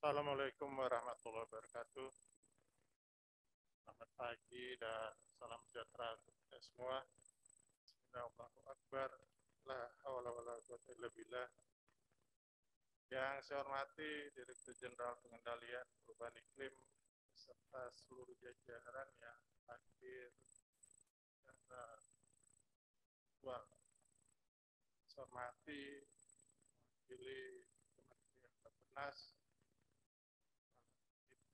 Assalamualaikum warahmatullahi wabarakatuh. Selamat pagi dan salam sejahtera untuk kita semua. Bismillahirrahmanirrahim. La haula wala quwwata illa billah. Yang saya hormati Direktur Jenderal Pengendalian Perubahan Iklim beserta seluruh jajaran yang hadir secara virtual. Saya hormati mewakili Kementerian Bappenas,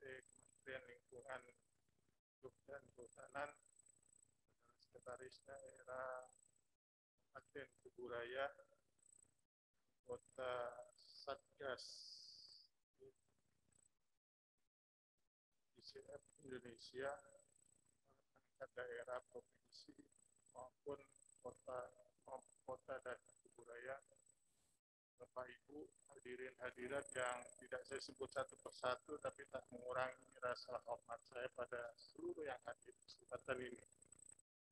Kementerian Lingkungan Hidup dan Kehutanan, Sekretaris Daerah Kabupaten Kuburaya, Kota Satgas ICF Indonesia, perangkat daerah provinsi maupun kota dan Kuburaya, Bapak Ibu hadirin hadirat yang tidak saya sebut satu persatu tapi tak mengurangi rasa hormat saya pada seluruh yang hadir di kesempatan ini.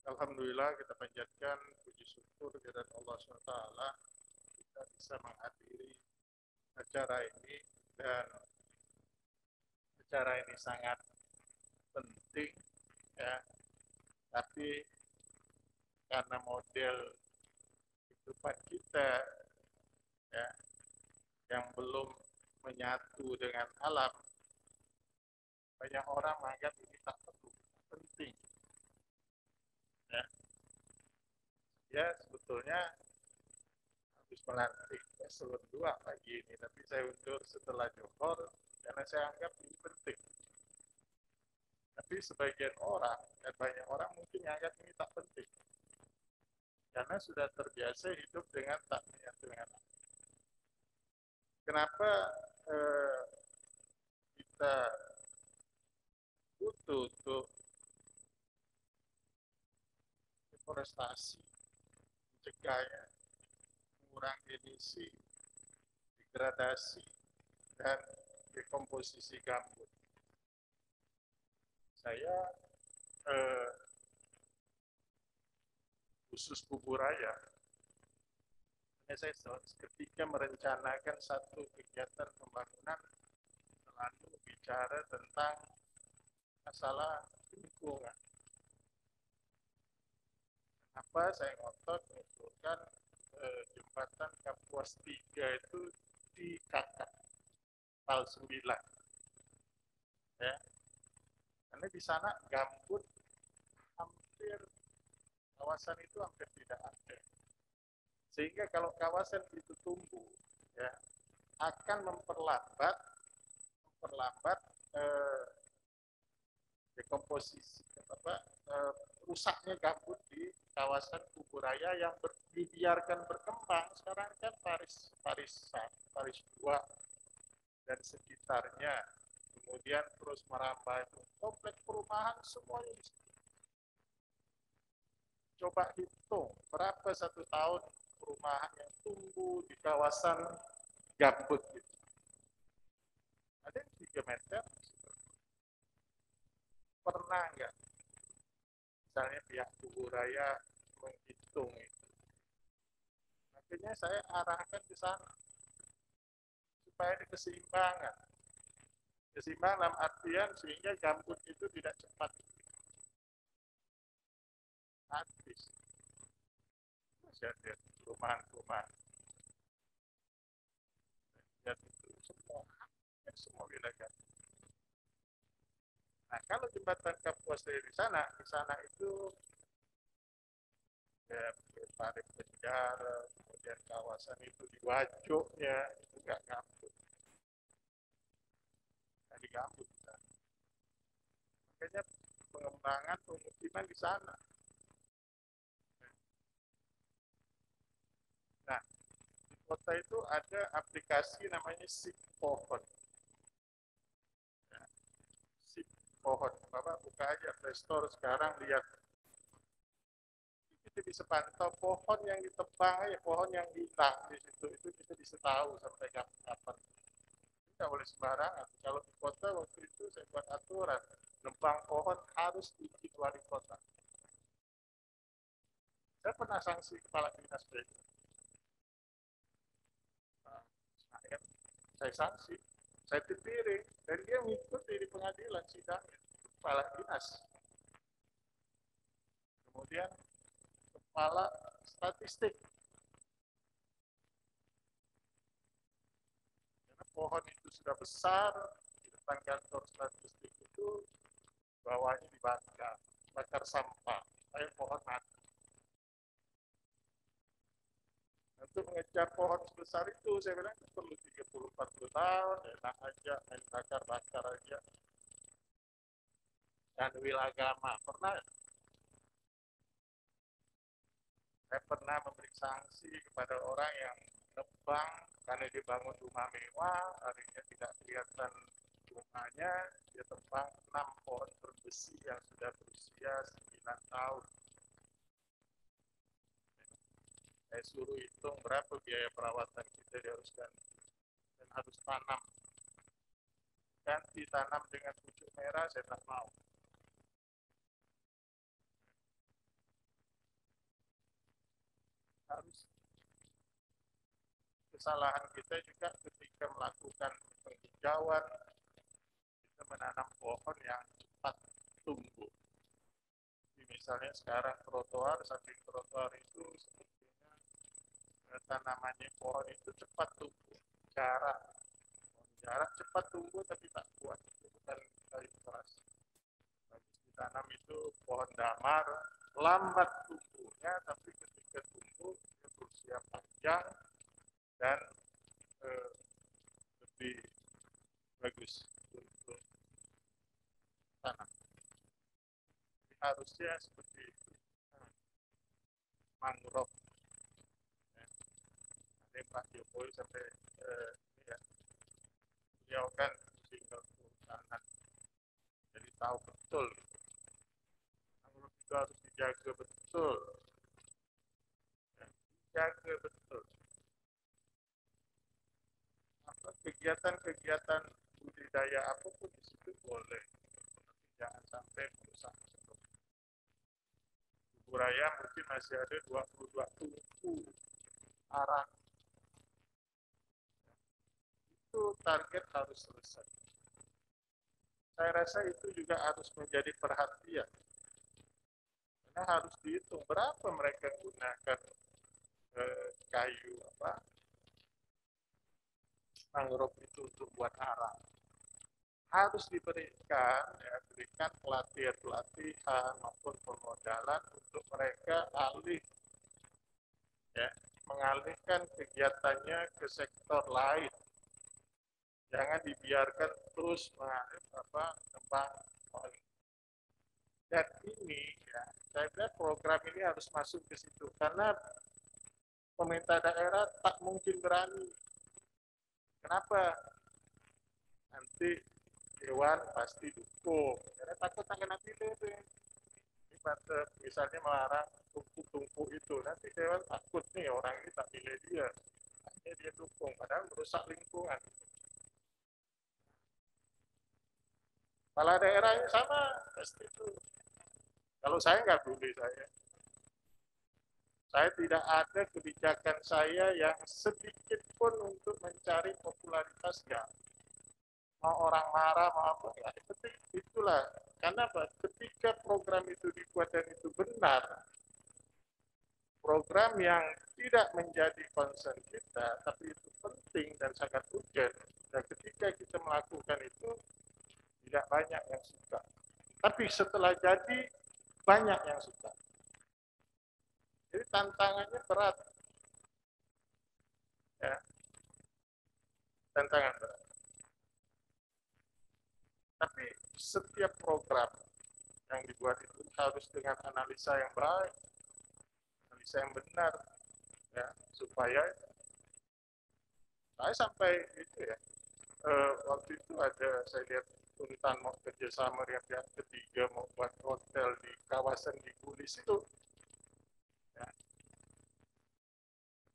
Alhamdulillah kita panjatkan puji syukur kehadirat Allah SWT kita bisa menghadiri acara ini, dan acara ini sangat penting ya, tapi karena model kehidupan kita ya yang belum menyatu dengan alam, banyak orang menganggap ini tak perlu, penting ya sebetulnya habis melantik eselon 2 pagi ini, tapi saya undur setelah Johor karena saya anggap ini penting. Tapi sebagian orang dan banyak orang mungkin menganggap ini tak penting karena sudah terbiasa hidup dengan tak menyatu dengan alam. Kenapa kita butuh untuk deforestasi, mencegahnya, mengurangi emisi, degradasi, dan dekomposisi gambut? Saya khusus Kuburaya, saya ketika merencanakan satu kegiatan pembangunan selalu bicara tentang masalah lingkungan. Kenapa saya ngotot mengusulkan jembatan Kapuas 3 itu di Kakak Pal 9 ya, karena di sana gambut hampir, kawasan itu hampir tidak ada, sehingga kalau kawasan itu tumbuh ya akan memperlambat dekomposisi rusaknya gambut di kawasan Kuburaya yang dibiarkan berkembang. Sekarang kan Paris 2 dan sekitarnya, kemudian terus merambah itu kompleks perumahan semuanya di situ. Coba hitung berapa satu tahun perumahan yang tumbuh di kawasan gambut itu. Ada yang 3 meter. Pernah nggak misalnya pihak Kuburaya menghitung itu? Akhirnya saya arahkan ke sana supaya ada keseimbangan dalam artian sehingga gambut itu tidak cepat habis. Masih ada perumahan dan itu semua wilayah. Nah, kalau jembatan Kapuas di sana itu ya Parit Penjara, kemudian kawasan itu di Wajoknya itu nggak gambut. Nah, di gambut di sana. Makanya pengembangan pemukiman di sana. Nah, di kota itu ada aplikasi namanya Sip Pohon. Ya, Sip Pohon, Bapak buka aja Play Store sekarang, lihat. Kita bisa pantau pohon yang ditebang ya, pohon yang hilang di situ, itu kita bisa tahu sampai kapan. Tidak boleh sembarangan. Kalau di kota waktu itu saya buat aturan, nebang pohon harus izin wali kota. Saya pernah sanksi kepala dinas PU. Saya sanksi saya piring, dan dia mengikuti di pengadilan sidang kepala dinas, kemudian kepala statistik. Karena pohon itu sudah besar, di depan kantor statistik itu bawahnya dibakar, bakar sampah, saya pohon mati. Untuk mengejar pohon sebesar itu, saya bilang itu perlu 30-40 tahun, enak aja, main bakar-bakar aja. Dan wilagama, saya pernah memberi sanksi kepada orang yang nebang karena dibangun rumah mewah, akhirnya tidak kelihatan rumahnya, dia tebang 6 pohon berbesi yang sudah berusia 9 tahun. Saya suruh hitung berapa biaya perawatan kita dia harus ganti. Dan harus tanam. Ganti tanam dengan pucuk merah, saya tak mau. Harus. Kesalahan kita juga ketika melakukan penghijauan, kita menanam pohon yang cepat tumbuh. Jadi misalnya sekarang trotoar, samping trotoar itu sepertinya tanamannya pohon itu cepat tumbuh. Jarak cepat tumbuh tapi tak kuat. Itu bukan kayu keras. Habis ditanam itu pohon damar, lambat tumbuhnya, tapi ketika tumbuh dia berusia panjang dan lebih bagus untuk tanam. Jadi harusnya seperti itu. Mangrove. Ya. Nanti Pak Jokowi sampai ya, beliau kan tinggal kehutanan. Jadi tahu betul. Mangrove itu harus dijaga betul. Ya, dijaga betul. Kegiatan-kegiatan budidaya apapun di situ boleh, tapi jangan sampai merusak. Buraya mungkin masih ada 22 tungku arah. Itu target harus selesai. Saya rasa itu juga harus menjadi perhatian. Karena harus dihitung berapa mereka gunakan kayu mangrove itu untuk buat arang. Harus diberikan pelatihan maupun pemodalan untuk mereka mengalihkan kegiatannya ke sektor lain. Jangan dibiarkan terus mengalih tembang. Dan ini saya kira program ini harus masuk ke situ karena pemerintah daerah tak mungkin berani. Kenapa? Nanti dewan pasti dukung. Karena takut akan nanti misalnya melarang tumpuk-tumpuk itu, nanti dewan takut nih orang ini tak pilih dia, akhirnya dia dukung, padahal merusak lingkungan. Kepala daerah ini sama, pasti itu. Kalau saya nggak peduli saya tidak ada kebijakan saya yang sedikit pun untuk mencari popularitas nggak. Mau orang marah mau apa nggak, penting itulah. Karena apa? Ketika program itu dibuat dan itu benar, program yang tidak menjadi concern kita, tapi itu penting dan sangat urgent. Dan ketika kita melakukan itu, tidak banyak yang suka. Tapi setelah jadi, banyak yang suka. Jadi tantangannya berat. Ya, tantangan berat. Tapi setiap program yang dibuat itu harus dengan analisa yang baik, analisa yang benar, ya, supaya saya sampai itu ya, waktu itu ada saya lihat Untan mau kerjasama dengan pihak ketiga mau buat hotel di kawasan di Gulis itu, ya,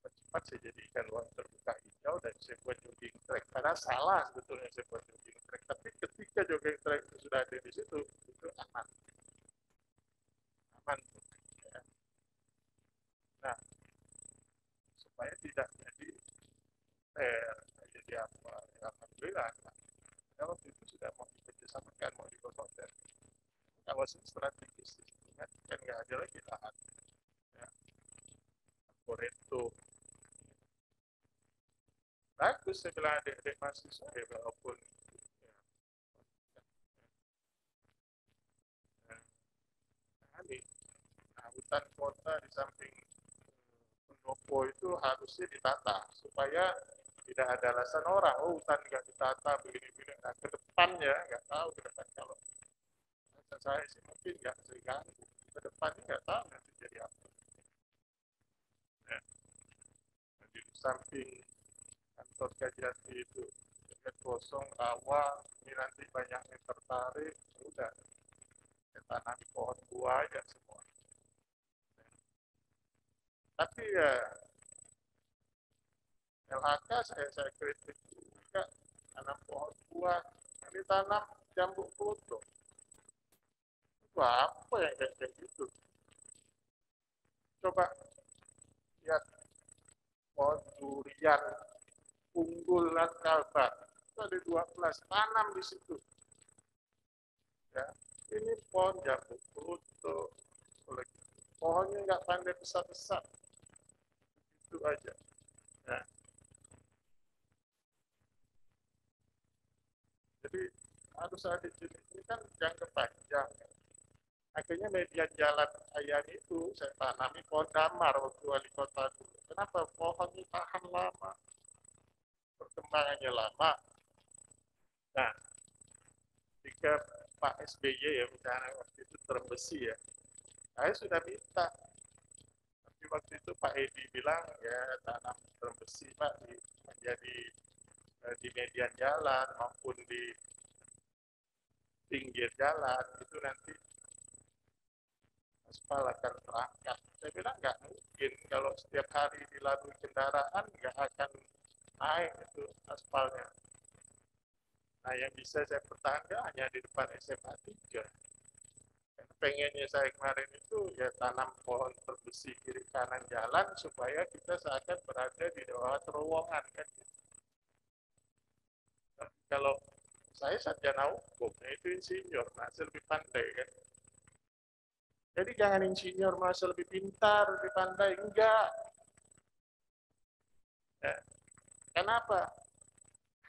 cepat saya jadikan ruang terbuka hijau dan saya buat jogging track. Karena salah sebetulnya saya buat jogging track, tapi ketika jogging track itu sudah ada di situ, itu aman, aman. Ya. Nah, supaya tidak jadi jadi apa? alhamdulillah. Nah, waktu itu sudah mau dikerjasamakan, mau dikosongkan. Kawasan strategis, kan nggak ada lagi lahan. Ya, Koreto. Bagus saya bilang adik-adik mahasiswa ya, walaupun ya, nah, hutan kota di samping pendopo itu harusnya ditata supaya tidak ada alasan orang, oh hutan nggak ditata begini-begini. Nah, ke depannya nggak tahu ke depan kalau saya sih mungkin nggak terganggu. Ke depannya nggak tahu nanti jadi apa. Ya. Di samping kantor Kajati itu dekat kosong rawa, ini nanti banyak yang tertarik, udah kita tanam pohon buah aja semua. Tapi ya LHK saya kritik juga, tanam pohon buah yang ditanam jambu foto. Itu apa yang kayak gitu? Coba lihat pohon durian unggulan Kalbar itu ada 12, tanam di situ. Ya, ini pohon jambu foto, pohonnya nggak pandai besar-besar, itu aja. Ya. Jadi harus ada jenis ini kan jangka panjang. Akhirnya median jalan ayam itu saya tanami pohon damar waktu wali kota dulu. Kenapa? Pohonnya tahan lama, perkembangannya lama. Nah, jika Pak SBY ya misalnya waktu itu terbesi ya, saya sudah minta. Tapi waktu itu Pak Edi bilang ya tanam terbesi Pak menjadi di median jalan maupun di pinggir jalan itu nanti aspal akan terangkat. Saya bilang nggak mungkin kalau setiap hari dilalui kendaraan nggak akan naik itu aspalnya. Nah yang bisa saya pertahankan hanya di depan SMA 3. Pengennya saya kemarin itu ya tanam pohon terbesi kiri kanan jalan supaya kita seakan berada di bawah terowongan kan. Tapi kalau saya sarjana hukum, itu insinyur, masih lebih pandai kan. Jadi jangan insinyur masih lebih pintar, lebih pandai, enggak. Ya. Kenapa?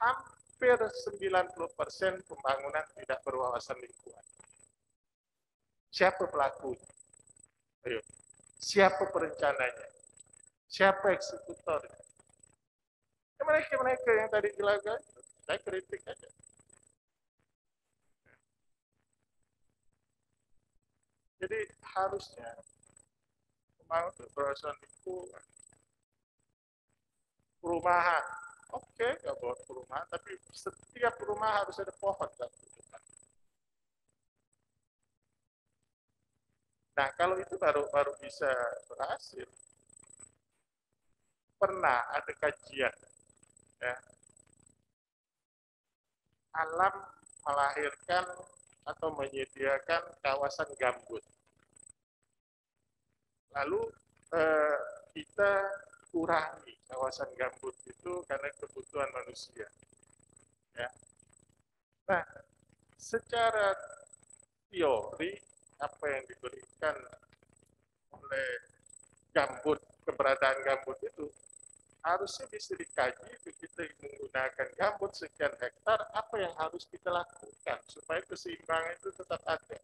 Hampir 90% pembangunan tidak berwawasan lingkungan. Siapa pelakunya? Ayo. Siapa perencananya? Siapa eksekutornya? Ya, mereka yang tadi dilakukan, saya kritik aja. Jadi harusnya pembangunan berwawasan lingkungan. Perumahan, oke, nggak buat perumahan, tapi setiap rumah harus ada pohon kan. Nah, kalau itu baru bisa berhasil. Pernah ada kajian, ya, alam melahirkan atau menyediakan kawasan gambut. Lalu kita kurangi kawasan gambut itu karena kebutuhan manusia. Ya. Nah, secara teori apa yang diberikan oleh gambut, keberadaan gambut itu harusnya bisa dikaji kita menggunakan gambut sekian hektar, apa yang harus kita lakukan supaya keseimbangan itu tetap ada.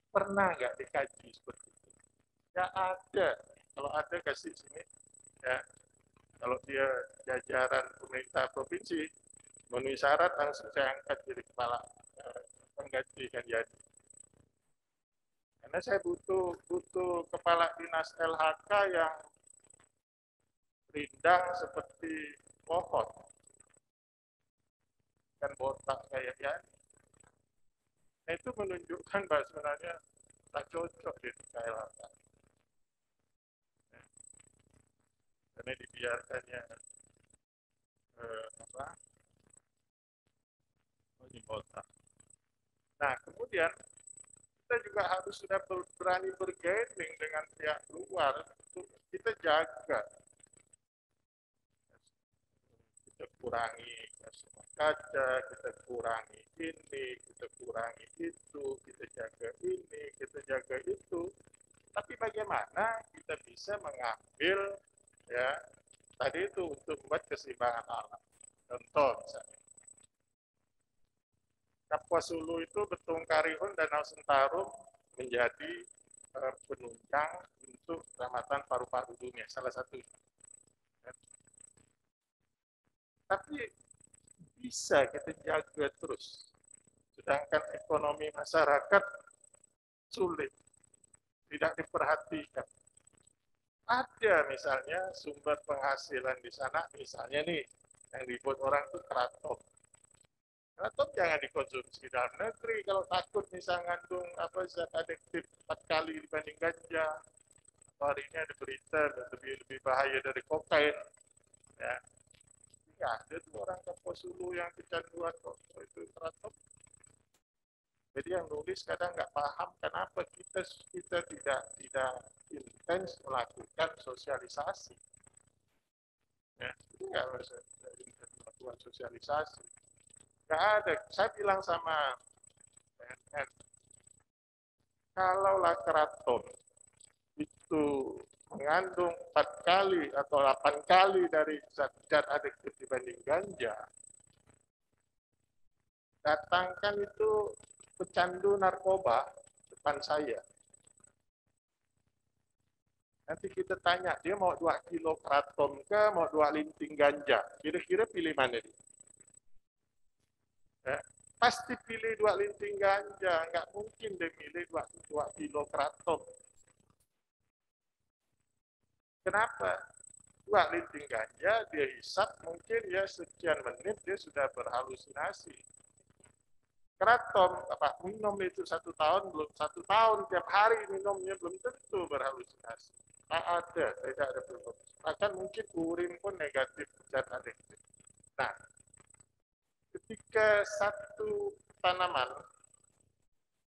Pernah nggak dikaji seperti itu? Ya ada. Kalau ada kasih sini. Ya. Kalau dia jajaran pemerintah provinsi memenuhi syarat langsung saya angkat jadi kepala pengganti kan jadi. Karena saya butuh kepala dinas LHK yang rindang seperti pohon dan botak kayak ya. Nah, itu menunjukkan bahwa sebenarnya tak cocok di LHK. Karena dibiarkannya apa? Di botak. Nah, kemudian kita juga harus sudah berani bergaining dengan pihak luar untuk kita jaga. Kita kurangi gas rumah kaca, kita kurangi ini, kita kurangi itu, kita jaga ini, kita jaga itu. Tapi bagaimana kita bisa mengambil ya tadi itu untuk membuat keseimbangan alam. Contoh misalnya, Kapuas Hulu itu Betung Karihun Danau Sentarum menjadi penunjang untuk keselamatan paru-paru dunia, salah satu. Tapi bisa kita jaga terus. Sedangkan ekonomi masyarakat sulit, tidak diperhatikan. Ada misalnya sumber penghasilan di sana, misalnya nih, yang dibuat orang itu keraton. Keraton jangan dikonsumsi dalam negeri kalau takut misalnya ngandung zat adiktif 4 kali dibanding ganja. Hari ini ada berita lebih bahaya dari kokain. Ya, ada tuh orang Kapuas Hulu yang kecanduan kok itu keraton. Jadi yang nulis kadang nggak paham kenapa kita tidak intens melakukan sosialisasi. Ya, itu nggak bisa melakukan sosialisasi. Nggak ada. Saya bilang sama BNN, kalaulah keraton itu mengandung 4 kali atau 8 kali dari zat adiktif dibanding ganja, datangkan itu pecandu narkoba depan saya. Nanti kita tanya, dia mau 2 kilo keraton ke, mau 2 linting ganja. Kira-kira pilih mana dia? Ya, pasti pilih 2 linting ganja. Nggak mungkin dia pilih 2 kilo keraton. Kenapa? 2 linting ganja, dia hisap, mungkin ya sekian menit dia sudah berhalusinasi. Keraton, minum itu 1 tahun, belum 1 tahun, tiap hari minumnya belum tentu berhalusinasi. Ada, tidak ada belum. Bahkan mungkin urin pun negatif zat adiktif. Nah, ketika satu tanaman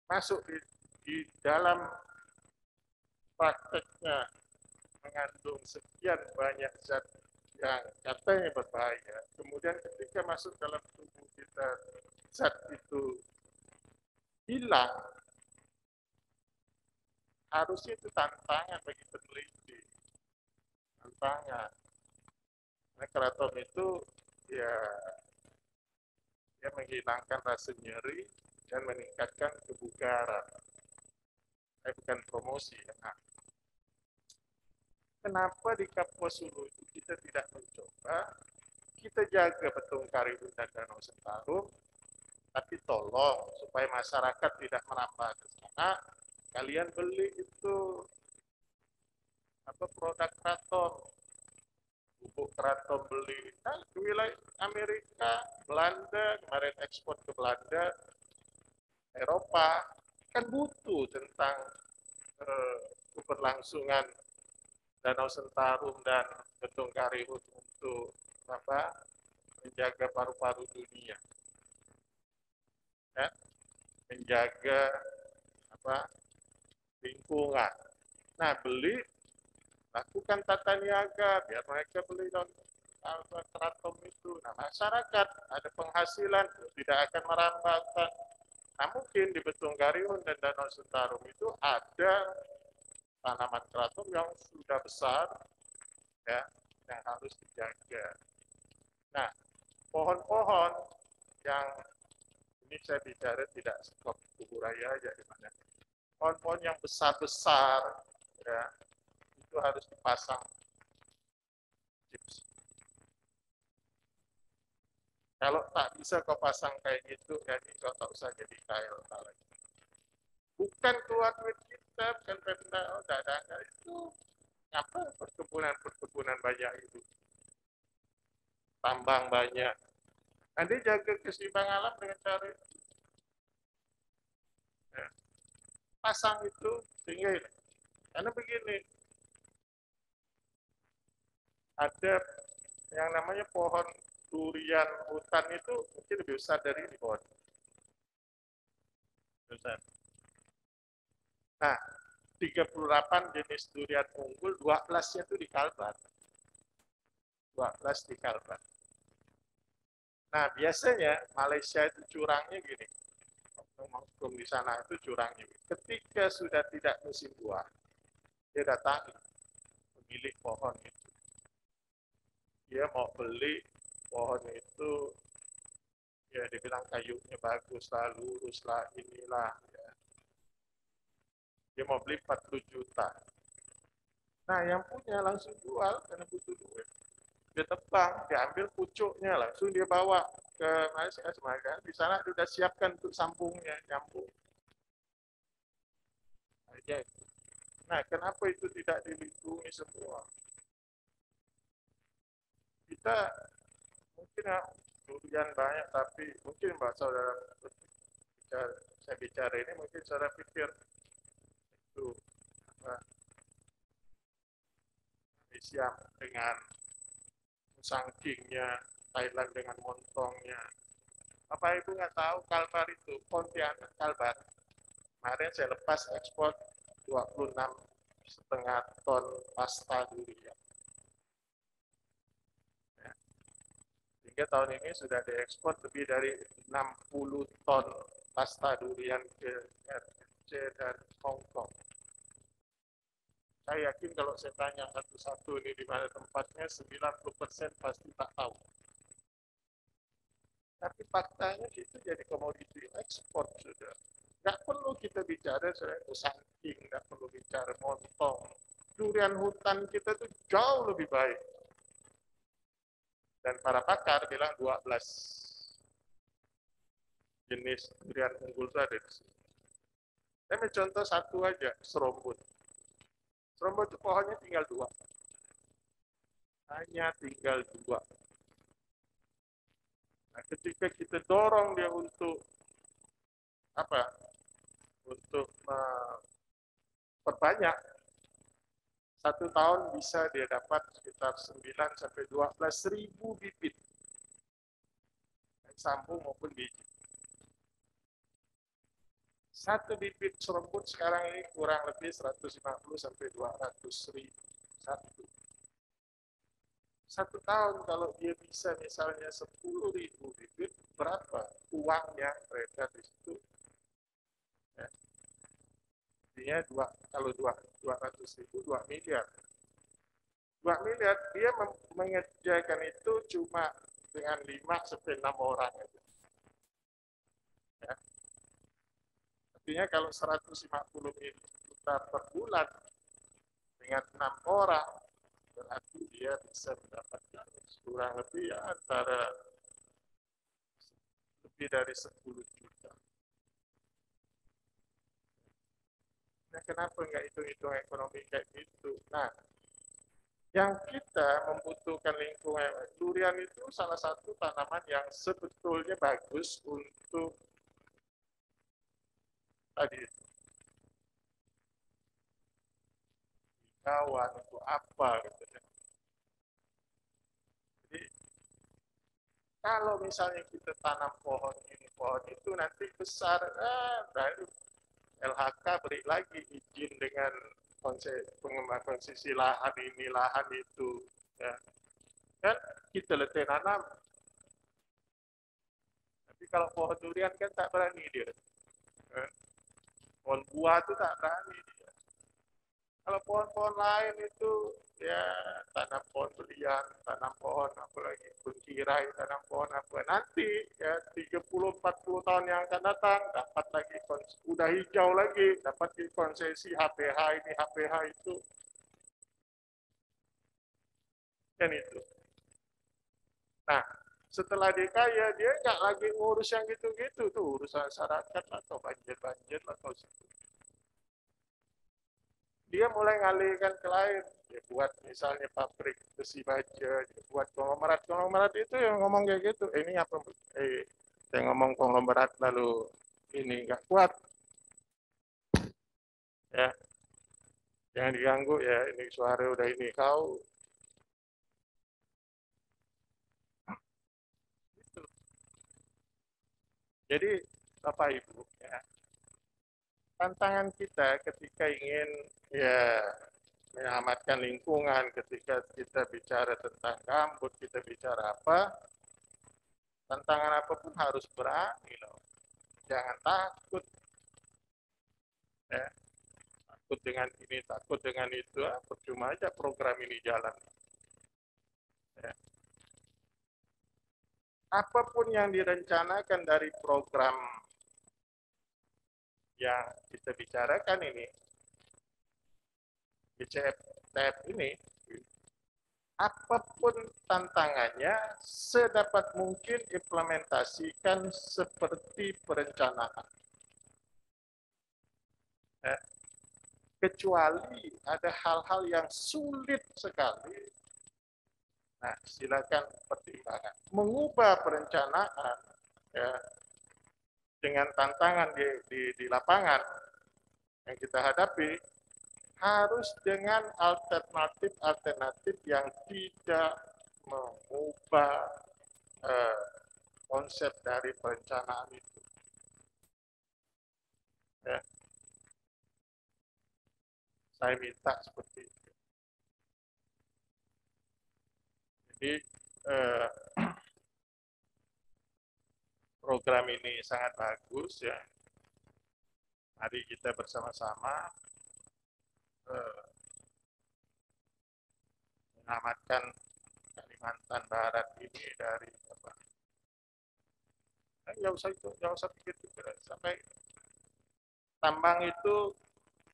masuk di dalam prakteknya mengandung sekian banyak zat yang katanya berbahaya, kemudian ketika masuk dalam tubuh kita zat itu hilang, harusnya itu tantangan bagi peneliti. Tantangan. Nah, keraton itu ya menghilangkan rasa nyeri dan meningkatkan kebugaran. Bukan promosi. Nah, kenapa di Kapuas Hulu itu kita tidak mencoba, kita jaga Betung Karihun dan Danau Sentarum, tapi tolong supaya masyarakat tidak merambah ke sana, kalian beli itu produk keraton, bubuk keraton beli. Nah, di wilayah Amerika, Belanda, kemarin ekspor ke Belanda, Eropa, kan butuh tentang keberlangsungan Danau Sentarum dan Betung Karihun untuk menjaga paru-paru dunia, ya, menjaga lingkungan. Nah, lakukan tata niaga biar mereka beli keraton itu. Nah, masyarakat ada penghasilan, tidak akan merambatkan. Nah, mungkin di Betung Karihun dan Danau Sentarum itu ada tanaman keraton yang sudah besar, ya, yang harus dijaga. Nah, pohon-pohon yang ini saya bicara tidak stop Tugu Raya aja di mana. Pohon-pohon yang besar-besar, ya, itu harus dipasang chips. Kalau tak bisa kau pasang kayak gitu, jadi kau tak usah jadi KLH lagi. Bukan keluar duit kita, bukan Pemda, ada itu. Apa perkebunan banyak itu? Tambang banyak. Nanti jaga keseimbangan alam dengan cara itu. Ya. Pasang itu sehingga karena begini, ada yang namanya pohon durian hutan itu mungkin lebih besar dari ini pohon. Besar. Nah, 38 jenis durian unggul, 12-nya itu di Kalbar. 12 di Kalbar. Nah, biasanya Malaysia itu curangnya gini. Hukum di sana itu curangnya. Ketika sudah tidak musim buah, dia datangi pemilik pohon itu. Dia mau beli pohon itu, ya dibilang kayunya bagus lah, lurus lah, inilah. Ya. Dia mau beli 40 juta. Nah, yang punya langsung jual karena butuh duit. Dia tebang, dia ambil pucuknya, langsung dia bawa ke Malaysia. Di sana sudah siapkan untuk sambungnya, nyambung. Aja. Nah, kenapa itu tidak dilindungi semua? Kita mungkin ya, durian banyak, tapi mungkin Mbak Saudara bicara, saya bicara ini mungkin saudara pikir itu Malaysia dengan Musangkingnya, Thailand dengan montongnya. Bapak Ibu nggak tahu Kalbar itu, Pontianak Kalbar. Kemarin saya lepas ekspor 26,5 ton pasta durian. Ya. Hingga tahun ini sudah diekspor lebih dari 60 ton pasta durian ke RC dan Hong Kong. Saya yakin kalau saya tanya satu-satu ini di mana tempatnya, 90% pasti tak tahu. Tapi faktanya itu jadi komoditi ekspor sudah. Nggak perlu kita bicara soal Musangking, nggak perlu bicara montong. Durian hutan kita itu jauh lebih baik. Dan para pakar bilang 12 jenis durian unggul itu ada di sini. Saya ambil contoh satu aja, serombut. Serombut itu pohonnya tinggal 2. Hanya tinggal 2. Nah, ketika kita dorong dia untuk apa? Untuk memperbanyak, 1 tahun bisa dia dapat sekitar 9 sampai 12 ribu bibit, sambung maupun biji. Satu bibit serumput sekarang ini kurang lebih 150 sampai 200 ribu. Satu tahun kalau dia bisa misalnya 10.000 bibit, berapa uangnya mereka di situ? Ya. Artinya kalau 200.000, 2 miliar. 2 miliar, dia mengerjakan itu cuma dengan 5 sampai 6 orang. Ya. Artinya kalau 150 juta per bulan dengan 6 orang, berarti dia bisa mendapatkan kurang lebih ya, antara lebih dari 10 juta. Nah, kenapa nggak hitung-hitung ekonomi kayak gitu? Nah, yang kita membutuhkan lingkungan, durian itu salah satu tanaman yang sebetulnya bagus untuk tadi kawan, untuk apa gitu ya. Jadi kalau misalnya kita tanam pohon ini, pohon itu nanti besar, baru LHK beri lagi izin dengan pengembangan konsesi lahan ini, lahan itu. Ya. Kan kita letih nanam. Tapi kalau pohon durian kan tak berani dia. Pohon buah itu tak berani dia. Kalau pohon-pohon lain itu ya tanam pohon belian, tanam pohon apa lagi, kuntirai, tanam pohon apa. Nanti ya 30-40 tahun yang akan datang dapat lagi udah hijau lagi, dapat konsesi HPH ini, HPH itu. Kan itu. Nah, setelah dia kaya, dia nggak lagi ngurus yang gitu-gitu tuh, urusan masyarakat atau banjir-banjir atau dia mulai ngalihkan ke lain. Dia buat misalnya pabrik besi baja, dia buat konglomerat itu yang ngomong kayak gitu. Ini apa? Saya ngomong konglomerat lalu ini nggak kuat, ya jangan diganggu ya. Ini suara udah ini kau. Gitu. Jadi Bapak Ibu, ya, tantangan kita ketika ingin ya menyelamatkan lingkungan, ketika kita bicara tentang gambut, kita bicara apa, Tantangan apapun harus berani loh. Jangan takut. Ya. Takut dengan ini, takut dengan itu. Percuma aja program ini jalan. Ya. Apapun yang direncanakan dari program yang kita bicarakan ini, BCF ini, apapun tantangannya, sedapat mungkin implementasikan seperti perencanaan. Kecuali ada hal-hal yang sulit sekali, nah silakan pertimbangkan. Mengubah perencanaan ya, dengan tantangan di lapangan yang kita hadapi, harus dengan alternatif-alternatif yang tidak mengubah konsep dari perencanaan itu. Ya. Saya minta seperti itu. Jadi program ini sangat bagus ya. Mari kita bersama-sama menyelamatkan Kalimantan Barat ini dari apa? Nggak usah pikir-pikir sampai tambang itu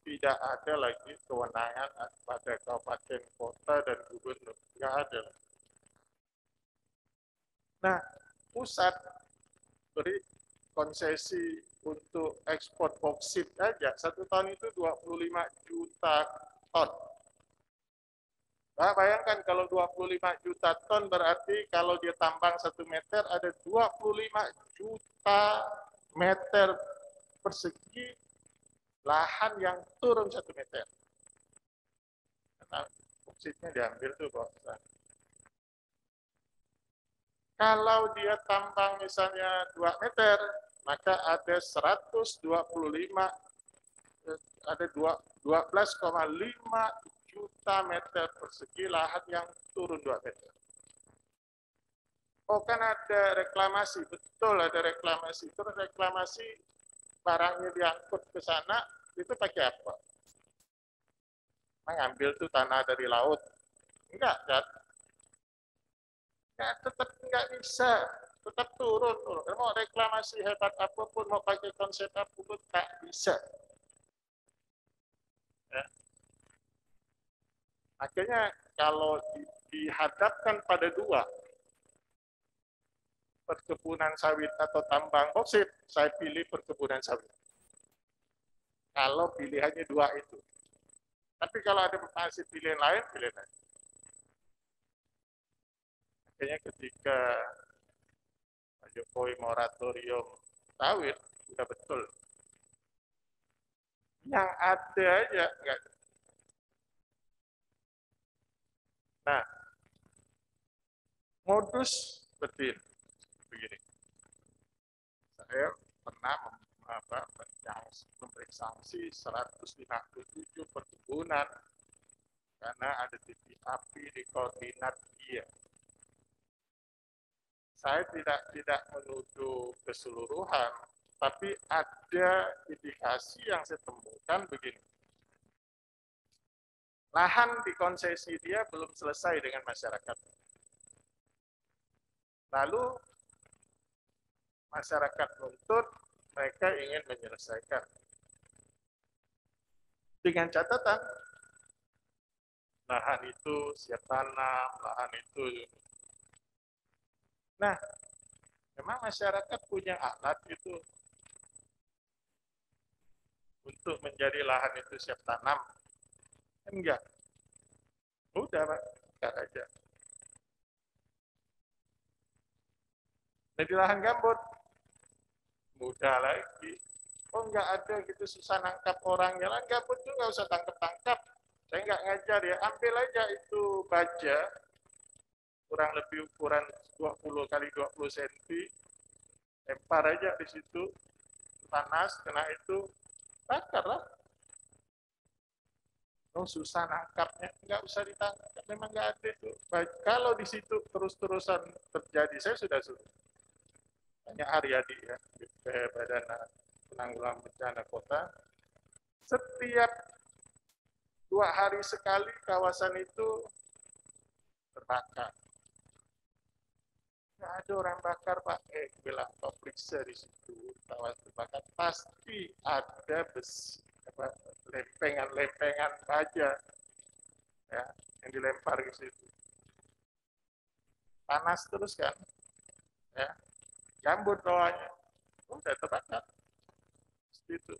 tidak ada lagi kewenangan pada kabupaten, kota, dan gubernur. Nggak ada. Nah, pusat beri konsesi untuk ekspor boksit aja. 1 tahun itu 25 juta ton. Nah, bayangkan kalau 25 juta ton berarti kalau dia tambang 1 meter ada 25 juta meter persegi lahan yang turun 1 meter. Karena boksitnya diambil tuh boksit. Kalau dia tambang misalnya 2 meter, maka ada 125, ada 12,5 juta meter persegi lahan yang turun 2 meter. Oh kan ada reklamasi, betul ada reklamasi. Terus reklamasi barangnya diangkut ke sana, itu pakai apa? Mengambil tuh tanah dari laut. Enggak, kan? Ya, tetap nggak bisa, tetap turun. Mau reklamasi hebat apapun, mau pakai konsep apapun, tak bisa. Ya. Akhirnya kalau dihadapkan pada dua, perkebunan sawit atau tambang boksit, saya pilih perkebunan sawit. Kalau pilihannya dua itu. Tapi kalau ada masih pilihan lain, pilihan lain. Akhirnya ketika Pak Jokowi moratorium sawit, sudah betul. Yang ada aja enggak. Nah, modus betul begini. Saya pernah memberi sanksi 157 perkebunan karena ada titik api di koordinat dia. Saya tidak menuduh keseluruhan, tapi ada indikasi yang saya temukan begini. Lahan di konsesi dia belum selesai dengan masyarakat. Lalu masyarakat nuntut, mereka ingin menyelesaikan. Dengan catatan, lahan itu siap tanam, lahan itu. Nah, memang masyarakat punya alat itu untuk menjadi lahan itu siap tanam. Enggak. Udah, Pak. Enggak aja. Jadi lahan gambut, mudah lagi. Oh enggak ada gitu susah nangkap orangnya. Lahan gambut tuh nggak usah tangkap-tangkap. Saya nggak ngajar ya, ambil aja itu baja, kurang lebih ukuran 20 kali 20 cm, lempar aja di situ, panas, kena itu, bakar lah. Oh susah nangkapnya, nggak usah ditangkap, memang nggak ada itu. Kalau di situ terus-terusan terjadi, saya sudah suruh. Tanya Aryadi ya, Badan Penanggulangan Bencana Kota. Setiap 2 hari sekali kawasan itu terbakar. Nggak ada orang bakar Pak, bilang Pak periksa di situ kawasan terbakar pasti ada besi, lempengan-lempengan baja ya yang dilempar ke situ. Panas terus kan, ya gambut bawahnya, udah terbakar. Itu.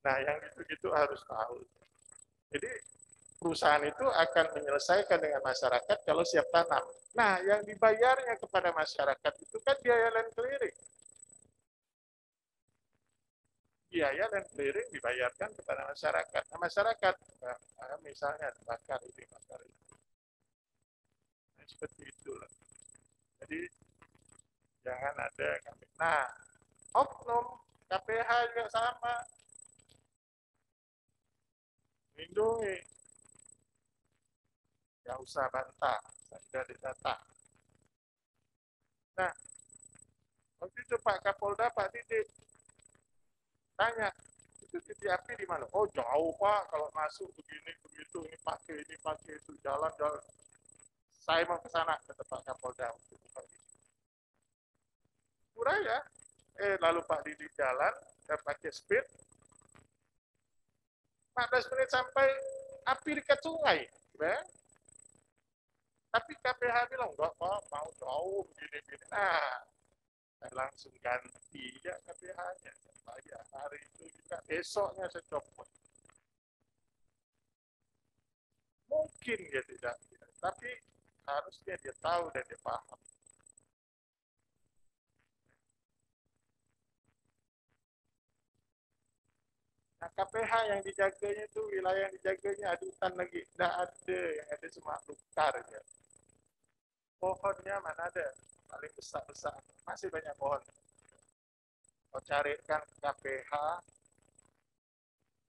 Nah yang gitu-gitu harus tahu. Jadi perusahaan itu akan menyelesaikan dengan masyarakat kalau siap tanam. Nah, yang dibayarnya kepada masyarakat itu kan biaya land clearing. Biaya land clearing dibayarkan kepada masyarakat. Nah, masyarakat, misalnya bakar ini, bakar itu. Nah, seperti itulah. Jadi, jangan ada kami. Nah, oknum KPH juga sama. Lindungi. Nggak usah bantah. Sudah didata. Nah, waktu itu Pak Kapolda, Pak Didik, tanya, itu titik api di mana? Oh jauh Pak, kalau masuk begini begitu, ini pakai itu jalan. Saya mau ke sana kata Pak Kapolda. Murah ya. Lalu Pak Didi jalan, saya pakai speed, 14 menit sampai api dekat sungai. Ya. Tapi KPH bilang, enggak Pak, mau jauh begini. Nah, saya langsung ganti ya KPH-nya. Ya, hari itu juga, besoknya saya copot. Mungkin dia tidak, tapi harusnya dia tahu dan dia paham. Nah, KPH yang dijaganya itu, wilayah yang dijaganya ada hutan lagi. Tidak ada, yang ada cuma lukar. Ya. Pohonnya mana ada? Paling besar-besar. Masih banyak pohon. Kau carikan KPH,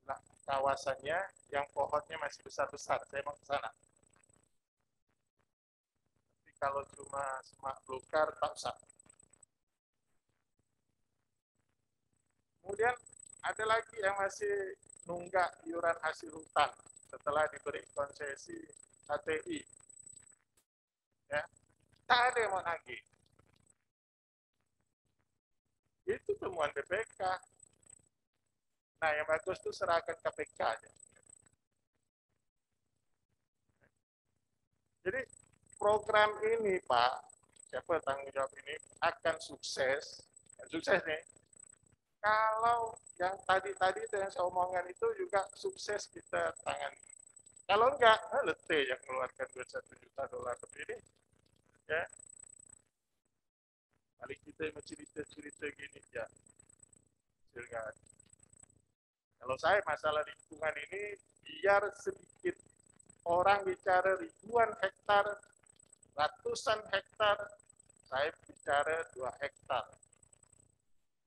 nah, kawasannya yang pohonnya masih besar-besar. Saya mau ke sana. Tapi kalau cuma semak belukar, tak usah. Kemudian ada lagi yang masih nunggak iuran hasil hutan setelah diberi konsesi HTI. Ya, tak ada yang mau nagih. Itu temuan BPK. Nah, yang bagus itu serahkan KPK aja. Jadi program ini Pak, siapa tanggung jawab ini akan sukses, sukses nih. Kalau yang tadi itu yang saya omongkan itu juga sukses kita tangani. Kalau enggak, letih yang mengeluarkan 21 juta dolar lebih ini, ya. Paling kita cerita-cerita gini ya, silakan. Kalau saya masalah lingkungan ini, biar sedikit orang bicara ribuan hektar, ratusan hektar, saya bicara 2 hektar.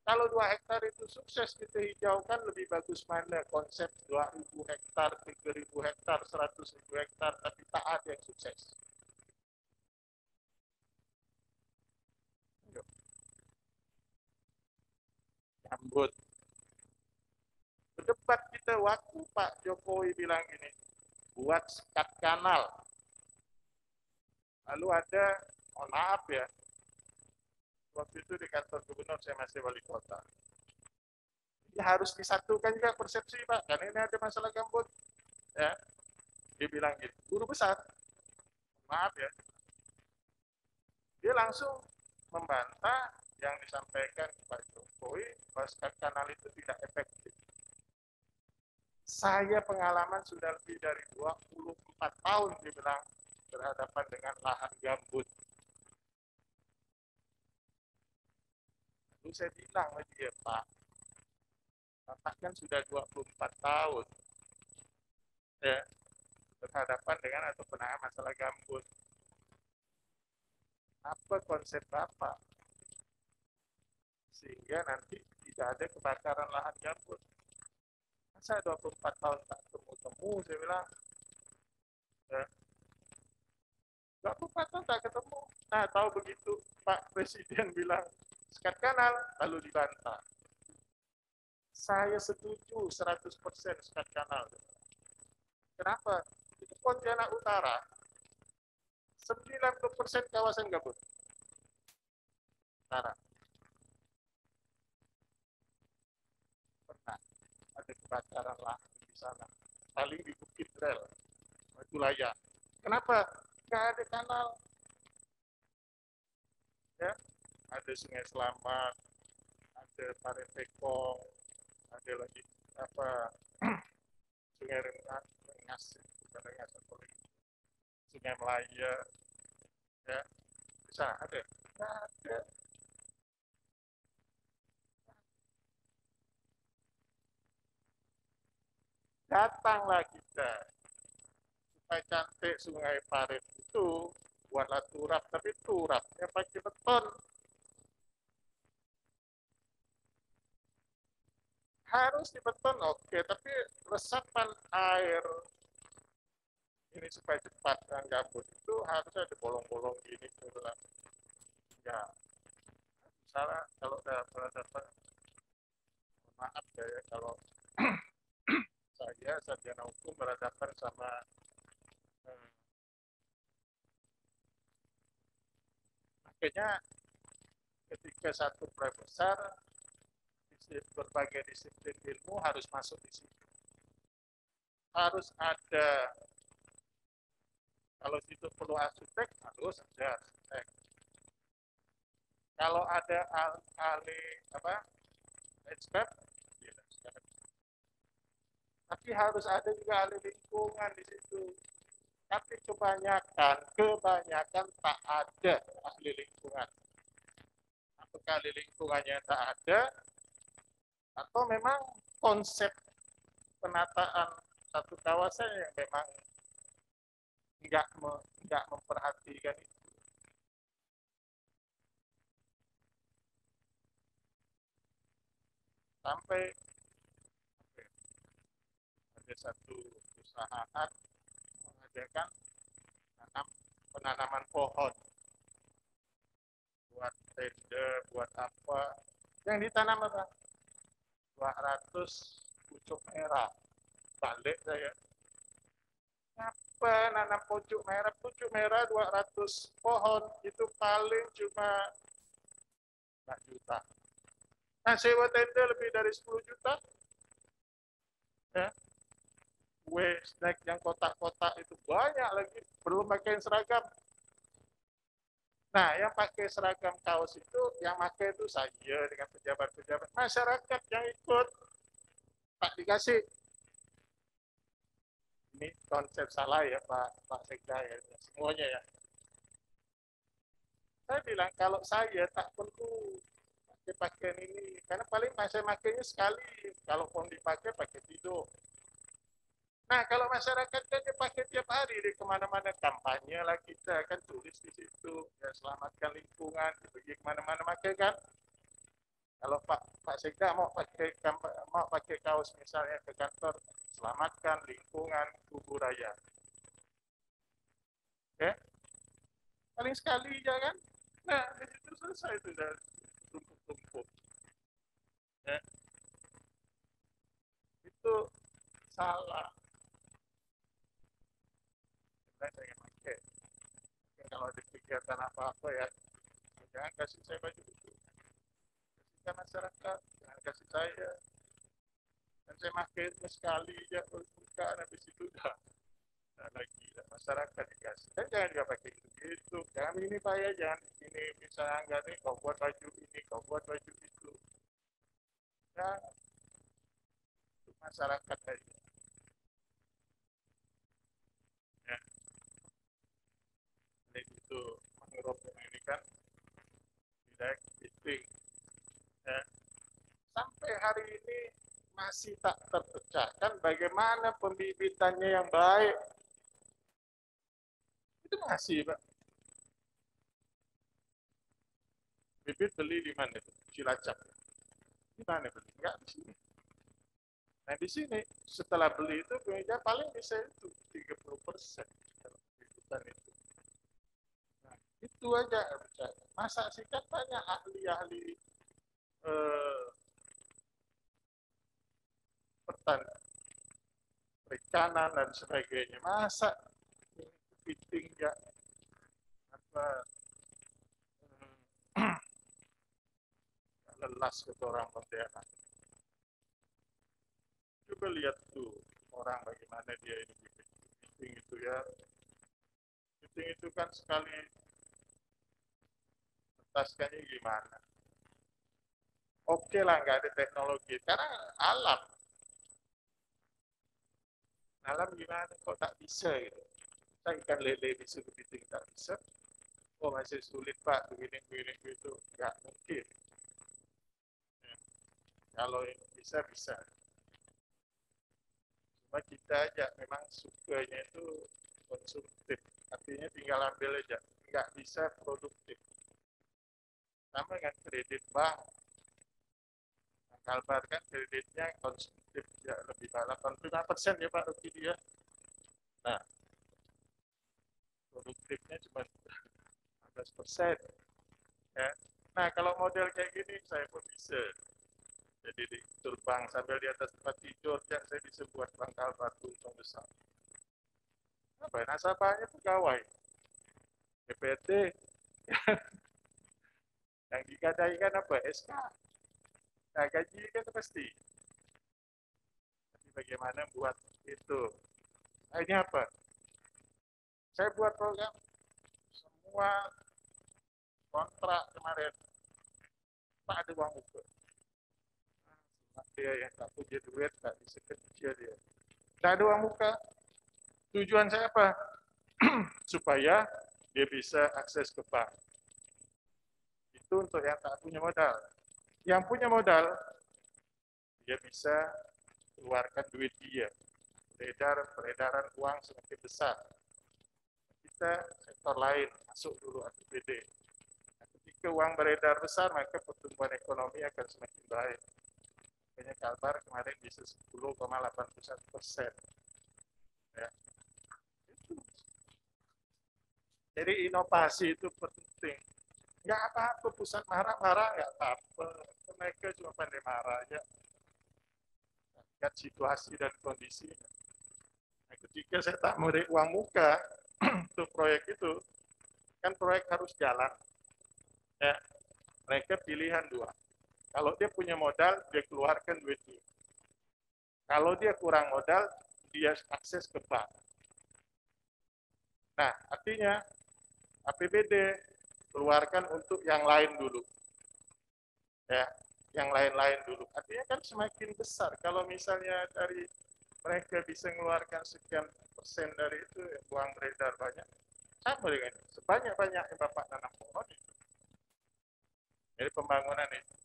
Kalau 2 hektar itu sukses kita hijaukan, lebih bagus mana konsep 2.000 hektar, 3.000 hektar, 100.000 hektar, tapi tak ada yang sukses. Gambut. Berdebat kita waktu Pak Jokowi bilang gini, buat sekat kanal. Lalu ada, mohon maaf ya, waktu itu di kantor gubernur saya masih wali kota. Ya, harus disatukan juga persepsi Pak, karena ini ada masalah gambut. Ya, dia bilang gitu, guru besar, maaf ya, dia langsung membantah yang disampaikan Pak Jokowi bahwa sekat kanal itu tidak efektif. Saya pengalaman sudah lebih dari 24 tahun dibilang berhadapan dengan lahan gambut. Lalu saya bilang sama dia, Pak, Bapak kan sudah 24 tahun ya, berhadapan dengan atau penanganan masalah gambut. Apa konsep Bapak? Sehingga nanti tidak ada kebakaran lahan gambut. Masa 24 tahun tak temu-temu, saya bilang. Ya. 24 tahun tak ketemu. Nah, tahu begitu Pak Presiden bilang sekat kanal, lalu dibantah. Saya setuju 100% sekat kanal. Kenapa? Itu Pontianak Utara, 90% kawasan gambut. Utara. Pernah ada kebakaran lahan di sana. Paling di Bukit Rel, itu layak. Kenapa? Nggak ada kanal. Ya, ada Sungai Selamat, ada Parepekong, ada lagi apa Sungai Rengas, bukan Rengas, Sungai Melaya, ya bisa ada. Nggak ada. Datanglah kita supaya cantik Sungai Parit itu buatlah turap, tapi turapnya pakai beton. Harus di beton, oke, tapi resapan air ini supaya cepat dan gabut itu harusnya ada bolong-bolong gini tuh. Ya, misalnya kalau dapat maaf ya kalau saya sarjana hukum berhadapan sama eh, akhirnya ketika satu profesor berbagai disiplin ilmu harus masuk di situ. Harus ada, kalau situ perlu arsitek, harus ada arsitek. Kalau ada ahli apa expert, ya, tapi harus ada juga ahli lingkungan di situ. Tapi kebanyakan tak ada ahli lingkungan. Apakah ahli lingkungannya tak ada, atau memang konsep penataan satu kawasan yang memang nggak memperhatikan itu. Sampai ada satu perusahaan mengadakan penanaman pohon buat tenda, buat apa. Yang ditanam apa? 200 pucuk merah. Balik saya. Apa nanam pucuk merah? Pucuk merah 200 pohon itu paling cuma 4 juta. Nah, sewa tenda lebih dari 10 juta. Ya. Kue snack yang kotak-kotak itu banyak lagi. Belum pakai seragam. Nah, yang pakai seragam kaos itu, yang pakai itu saya dengan pejabat-pejabat. Masyarakat yang ikut, Pak dikasih. Ini konsep salah ya Pak Sekda ya, semuanya ya. Saya bilang kalau saya tak perlu pakai pakaian ini, karena paling saya pakainya sekali. Kalau pun dipakai pakai tidur. Nah, kalau masyarakat kan dipakai tiap hari di kemana-mana, kampanye lah kita kan tulis di situ, ya selamatkan lingkungan, pergi kemana-mana pakai kan. Kalau Pak Sekda mau pakai kaos misalnya ke kantor, selamatkan lingkungan Kubu Raya. Ya, paling sekali ya kan. Nah, itu selesai sudah tumpuk-tumpuk. Ya, itu salah. Saya pakai. Kalau ada kegiatan apa-apa ya, jangan kasih saya baju itu. Kasihkan masyarakat, jangan kasih saya. Dan saya pakai itu sekali ya, buka habis itu udah. Nah, lagi masyarakat dikasih. Dan jangan juga pakai gitu. Jangan ini Pak ya, jangan ini misalnya enggak nih, kau buat baju ini, kau buat baju itu. Ya, untuk masyarakat aja. Ya, jadi itu menurut ini kan tidak penting. Ya. Sampai hari ini masih tak terpecahkan bagaimana pembibitannya yang baik. Itu masih, Pak. Bibit beli di mana itu? Cilacap. Di mana beli? Enggak di sini. Nah di sini setelah beli itu pengeja paling bisa itu 30% bibitan itu. Nah, Itu aja. Masa sih kan banyak ahli-ahli eh, perikanan dan sebagainya. Masa kepiting ya apa lelas ke orang Pontianak. Coba lihat tuh orang bagaimana dia hidup di kepiting itu ya. Kepiting itu kan sekali mentaskannya gimana. Oke lah nggak ada teknologi karena alam alam gimana kok tak bisa gitu. Saya ikan lele di kepiting tak bisa. Oh masih sulit pak begini begini gitu nggak mungkin. Ya, kalau bisa bisa. Cuma kita aja memang sukanya itu konsumtif. Artinya tinggal ambil aja. Nggak bisa produktif. Sama dengan kredit bank. Kalbar kan kreditnya konsumtif ya lebih banyak 85% ya Pak Ruki dia. Nah, produktifnya cuma 15%. Ya. Nah, kalau model kayak gini saya pun bisa. Jadi di terbang sambil di atas tempat tidur, ya saya bisa buat bank Kalbar untung besar. Apa nasabahnya pegawai, DPT, yang digadaikan apa? SK. Nah, gaji kan pasti. Tapi bagaimana buat itu? Nah, ini apa? Saya buat program semua kontrak kemarin tak ada uang ukur. Dia yang tak punya duit tak bisa kerja dia. Tak ada uang muka. Tujuan saya apa? Supaya dia bisa akses ke bank. Itu untuk yang tak punya modal. Yang punya modal, dia bisa keluarkan duit dia. Peredaran uang semakin besar. Kita sektor lain masuk dulu APBD. Nah, ketika uang beredar besar, maka pertumbuhan ekonomi akan semakin baik. Makanya Kalbar kemarin bisa 10,81%. Ya. Jadi inovasi itu penting. Nggak apa-apa, pusat marah-marah nggak apa-apa. Mereka cuma pandai marah aja. Lihat situasi dan kondisi. Nah, ketika saya tak memberi uang muka untuk proyek itu, kan proyek harus jalan. Ya, mereka pilihan dua. Kalau dia punya modal, dia keluarkan duitnya. Kalau dia kurang modal, dia akses ke bank. Nah, artinya APBD keluarkan untuk yang lain dulu. Ya, yang lain-lain dulu. Artinya kan semakin besar. Kalau misalnya dari mereka bisa mengeluarkan sekian persen dari itu, ya, uang beredar banyak. Sama dengan sebanyak-banyak yang Bapak tanam pohon itu. Jadi pembangunan itu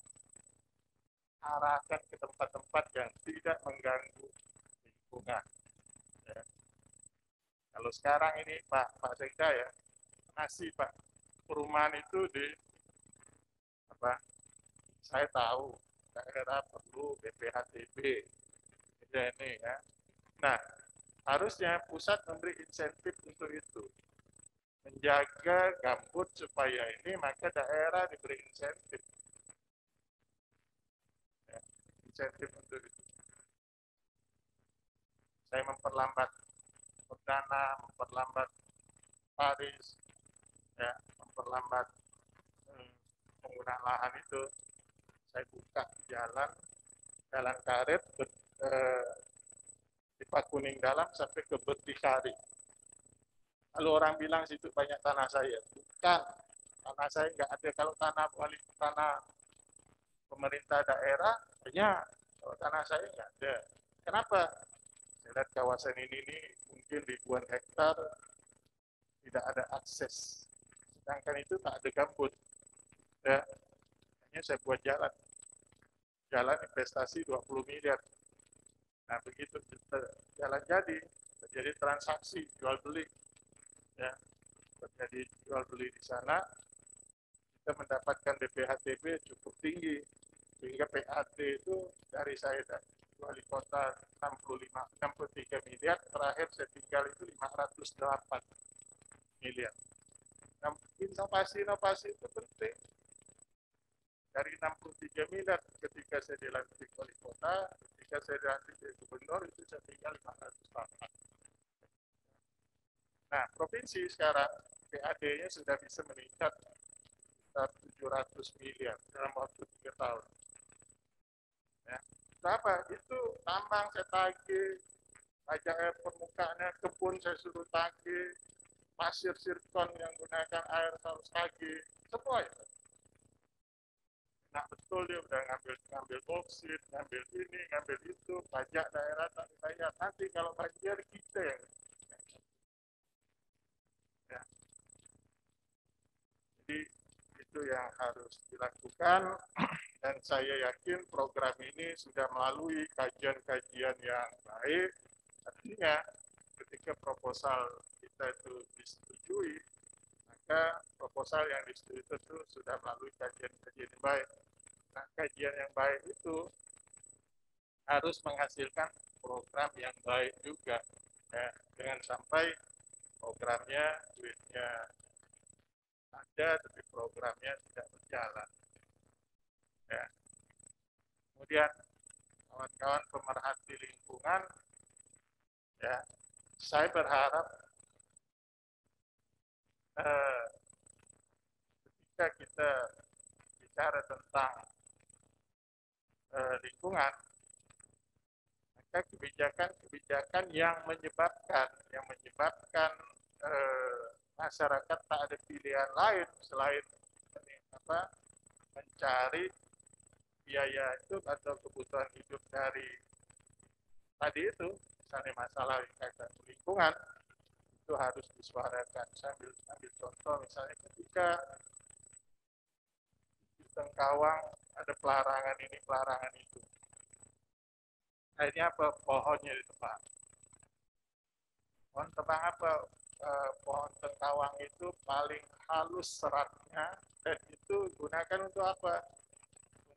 arahkan ke tempat-tempat yang tidak mengganggu lingkungan. Ya. Kalau sekarang ini Pak Sekda ya, masih Pak perumahan itu di apa? Saya tahu daerah perlu BPHTB ini ya. Nah, harusnya pusat memberi insentif untuk itu. Menjaga gambut supaya ini, maka daerah diberi insentif. Ya, insentif untuk itu. Saya memperlambat perdana, memperlambat Paris, ya, memperlambat penggunaan lahan itu. Saya buka jalan karet di Pak Kuning Dalam sampai ke Bertikari. Lalu orang bilang situ banyak tanah saya. Bukan, tanah saya nggak ada. Kalau tanah pemerintah daerah banyak, kalau tanah saya nggak ada. Kenapa? Saya lihat kawasan ini mungkin ribuan hektar tidak ada akses. Sedangkan itu tak ada gambut. Ya, hanya saya buat jalan investasi 20 miliar. Nah begitu jalan terjadi transaksi jual beli, ya, terjadi jual beli di sana, kita mendapatkan DPHTB cukup tinggi sehingga PAT itu dari saya wali kota 63 miliar, terakhir saya tinggal itu 508 miliar. Inovasi-inovasi itu penting. Dari 63 miliar ketika saya dilantik wali kota, ketika saya dilantik jadi gubernur, itu saya tinggal 500 tahun. Nah, provinsi sekarang PAD-nya sudah bisa meningkat 700 miliar dalam waktu 3 tahun. Ya. Berapa? Itu tambang saya tagih, pajak air permukaannya, kebun saya suruh tagih, pasir sirkon yang gunakan air harus tagih, semua itu. Nah betul dia udah ngambil boksit, ngambil ini, ngambil itu, pajak daerah tak dibayar. Nanti kalau banjir kita yang ya. Jadi itu yang harus dilakukan dan saya yakin program ini sudah melalui kajian-kajian yang baik. Artinya ketika proposal kita itu disetujui, maka proposal yang disetujui itu sudah melalui kajian-kajian yang baik. Nah, kajian yang baik itu harus menghasilkan program yang baik juga. Ya, dengan sampai programnya duitnya ada, tapi programnya tidak berjalan. Ya. Kemudian kawan-kawan pemerhati lingkungan, ya, saya berharap ketika kita bicara tentang lingkungan, maka kebijakan-kebijakan yang menyebabkan masyarakat tak ada pilihan lain selain mencari biaya itu atau kebutuhan hidup dari tadi itu, misalnya masalah kaitan lingkungan, itu harus disuarakan. Saya ambil contoh misalnya ketika di Sengkawang ada pelarangan ini, pelarangan itu. Akhirnya apa? Pohonnya ditebang. Pohon tebang apa? Pohon Sengkawang itu paling halus seratnya dan itu gunakan untuk apa?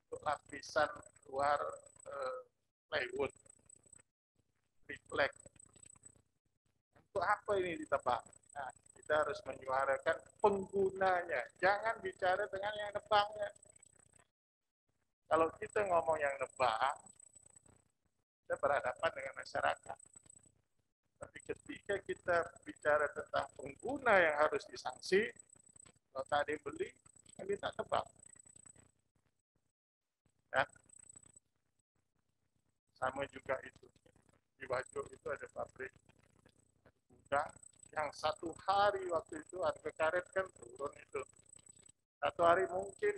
Untuk lapisan luar plywood, reflect. Untuk apa ini ditebang? Nah, kita harus menyuarakan penggunanya. Jangan bicara dengan yang nebangnya. Kalau kita ngomong yang nebang, kita berhadapan dengan masyarakat. Tapi ketika kita bicara tentang pengguna yang harus disanksi, kalau tadi beli, kan kita tebang. Ya. Sama juga itu. Di Wajo itu ada pabrik gudang yang satu hari waktu itu harga karet kan turun itu. Satu hari mungkin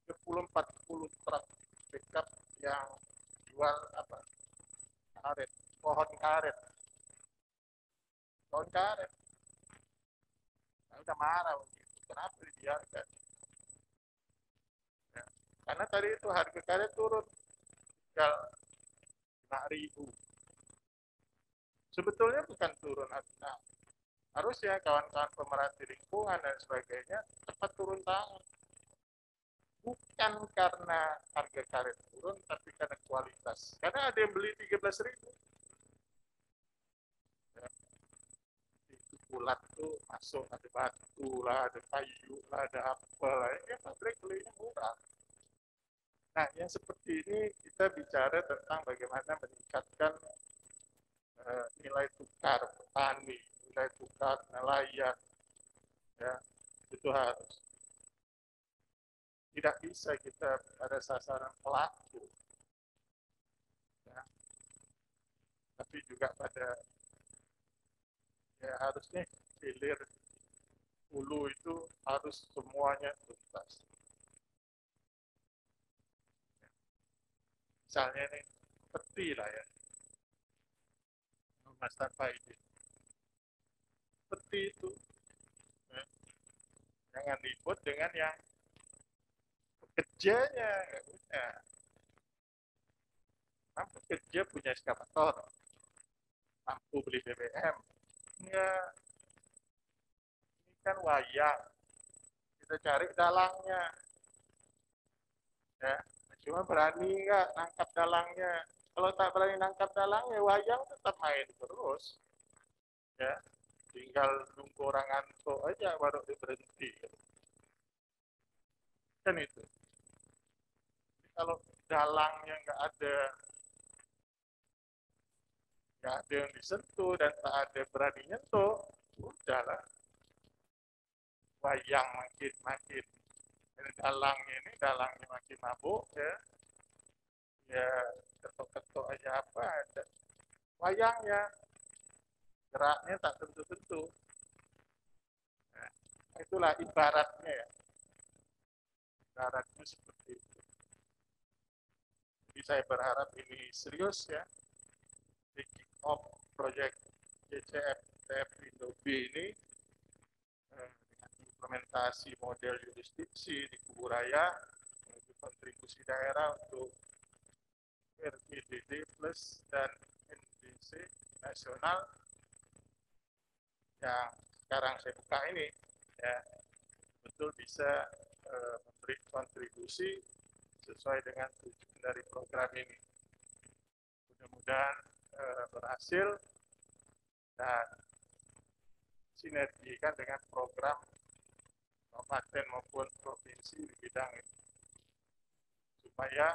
30-40 truk pickup yang jual apa? Karet, pohon karet. Pohon karet. Nah, udah marah begitu. Kenapa dibiarkan? Ya. Karena tadi itu harga karet turun tinggal 5.000. Sebetulnya bukan turun harga. Harusnya kawan-kawan pemerhati lingkungan dan sebagainya cepat turun tangan. Bukan karena harga karet turun, tapi karena kualitas. Karena ada yang beli 13.000. Ya. Itu bulat tuh masuk, ada batu lah, ada kayu lah, ada apa lah. Ya pabrik belinya murah. Nah, yang seperti ini kita bicara tentang bagaimana meningkatkan nilai tukar petani, nilai tukar nelayan, ya itu harus. Tidak bisa kita pada sasaran pelaku, ya, tapi juga pada ya harusnya hilir hulu itu harus semuanya tuntas. Misalnya nih, peti lah ya, Mas Tanpa ini. Peti itu, ya, jangan ribut dengan yang pekerjanya, nggak punya. Nah, pekerja punya eskavator, mampu beli BBM. Enggak, ini kan wayang, kita cari dalangnya. Ya, cuma berani nggak nangkap dalangnya. Kalau tak berani nangkap dalangnya, wayang tetap main terus. Ya, tinggal nunggu orang ngantuk aja baru berhenti. Kan itu. Kalau dalangnya nggak ada yang disentuh dan tak ada berani nyentuh, udahlah. Wayang makin dalangnya makin mabuk ya, ya ketok-ketok aja apa ada. Wayangnya geraknya tak tentu-tentu. Nah, itulah ibaratnya ya. Ibaratnya seperti itu. Jadi saya berharap ini serius ya. Di kick off project JCF TF Indo B ini dengan implementasi model jurisdiksi di Kuburaya menuju kontribusi daerah untuk RPDD plus dan NDC nasional yang sekarang saya buka ini ya betul bisa memberi kontribusi sesuai dengan tujuan dari program ini. Mudah-mudahan berhasil dan sinergikan dengan program kabupaten maupun provinsi di bidang ini supaya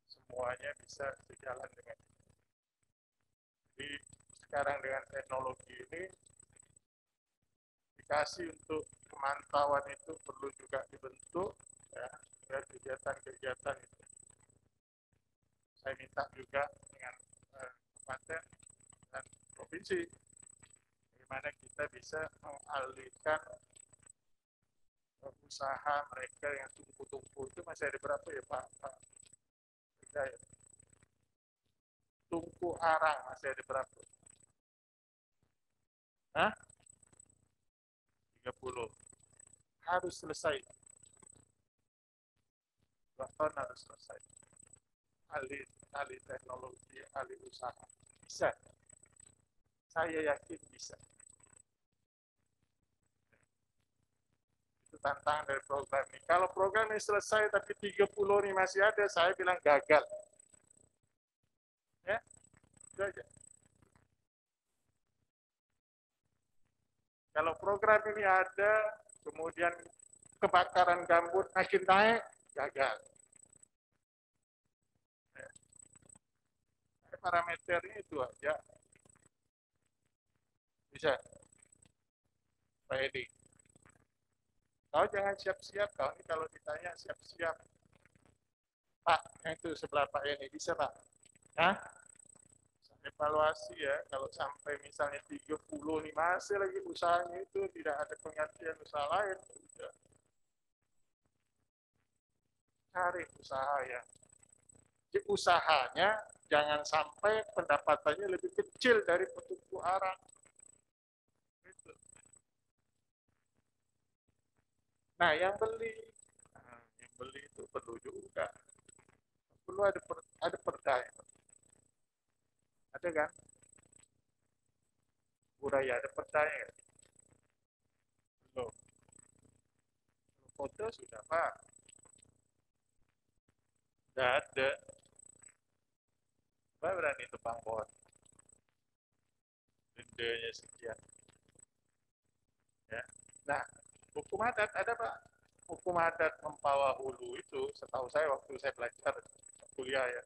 semuanya bisa sejalan dengan itu. Jadi sekarang dengan teknologi ini aplikasi untuk pemantauan itu perlu juga dibentuk ya, dan kegiatan-kegiatan itu. Saya minta juga dengan kabupaten dan provinsi bagaimana kita bisa mengalihkan usaha mereka yang tumpu-tumpu itu masih ada berapa ya Pak? Ya. Tungku arang masih ada berapa? Hah? 30. Harus selesai. 2 tahun harus selesai. Alih teknologi, alih usaha. Bisa. Saya yakin bisa. Itu tantangan dari program ini. Kalau program ini selesai tapi 30 ini masih ada, saya bilang gagal. Ya, itu aja. Kalau program ini ada, kemudian kebakaran gambut makin naik, gagal. Ya. Parameternya itu aja. Bisa. Pak Edi. Kau jangan siap-siap, kau ini kalau ditanya siap-siap. Pak, itu sebelah Pak Edi, bisa Pak? Hah? Evaluasi ya, kalau sampai misalnya 30 nih masih lagi usahanya itu tidak ada pengertian usaha lain, udah. Cari usaha ya. Jadi usahanya jangan sampai pendapatannya lebih kecil dari petunjuk arang. Gitu. Nah, yang beli itu perlu juga. Perlu ada perdaya. Ada kan? Budaya ada perdaya. Belum. Foto sudah Pak. Sudah ada. Pak berani tebang pohon. Dendanya sekian. Ya. Nah, hukum adat ada Pak. Hukum adat Mempawah Hulu itu, setahu saya waktu saya belajar kuliah ya.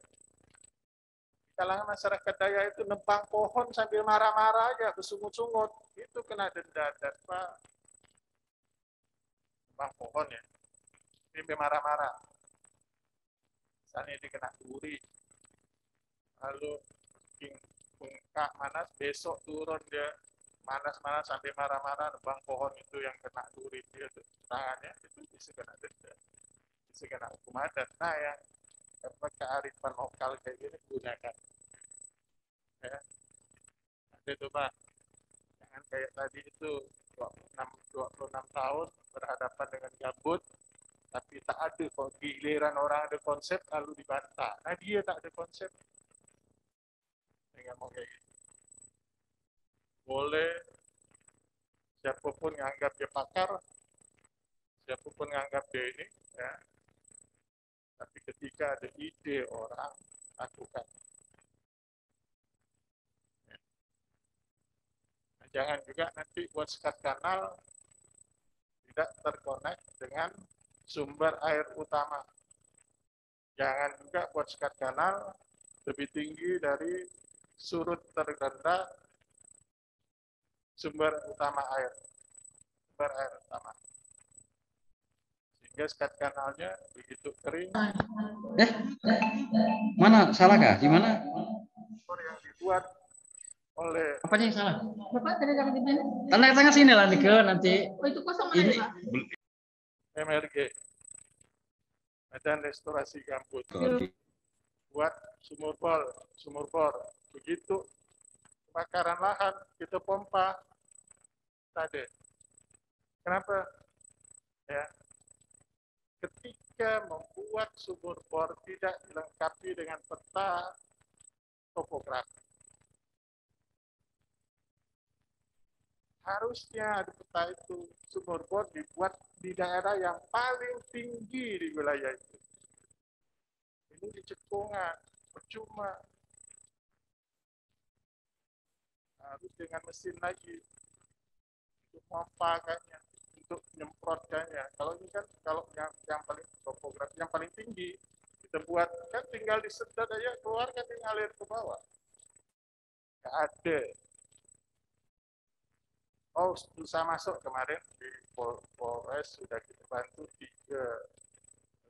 Kalangan masyarakat Dayak itu nebang pohon sambil marah-marah aja, bersungut-sungut. Itu kena denda adat Pak. Nebang pohon ya. Sambil marah-marah. Misalnya dia kena duri. Lalu bengkak manas, besok turun dia manas-manas sampai marah-marah nebang pohon itu yang kena duri dia tangannya itu bisa kena denda, bisa kena hukum adat. Nah yang kearifan lokal kayak gini gunakan ya. Ada tuh Pak, jangan kayak tadi itu 26 tahun berhadapan dengan gambut tapi tak ada giliran orang ada konsep lalu dibantah. Nah dia tak ada konsep, nggak mau kayak gitu. Boleh siapapun nganggap dia pakar, siapapun nganggap dia ini, ya. Tapi ketika ada ide orang, lakukan. Ya. Nah, Jangan juga nanti buat sekat kanal tidak terkonek dengan sumber air utama. Jangan juga buat sekat kanal lebih tinggi dari surut terendah sumber utama air, sumber air utama. Sehingga sekat kanalnya begitu kering. Mana salah kah? Di mana? Yang dibuat oleh Apanya yang salah? Bapak tadi tangan di mana? Tanda sini lah nih ke nanti. Oh itu kosong ini. MRG, Medan Restorasi Gambut. Buat sumur bor. Begitu kebakaran lahan kita pompa tadi. Kenapa? Ya, ketika membuat sumur bor tidak dilengkapi dengan peta topografi. Harusnya di peta itu sumur bor dibuat di daerah yang paling tinggi di wilayah itu. Ini di cekungan, percuma. Harus dengan mesin lagi untuk mempakannya, untuk menyemprotkannya. Kalau ini kan kalau yang paling topografi yang paling tinggi kita buat kan tinggal disedot aja keluar kan ngalir ke bawah. Nggak ada. Oh, bisa masuk kemarin di Polres sudah kita bantu 3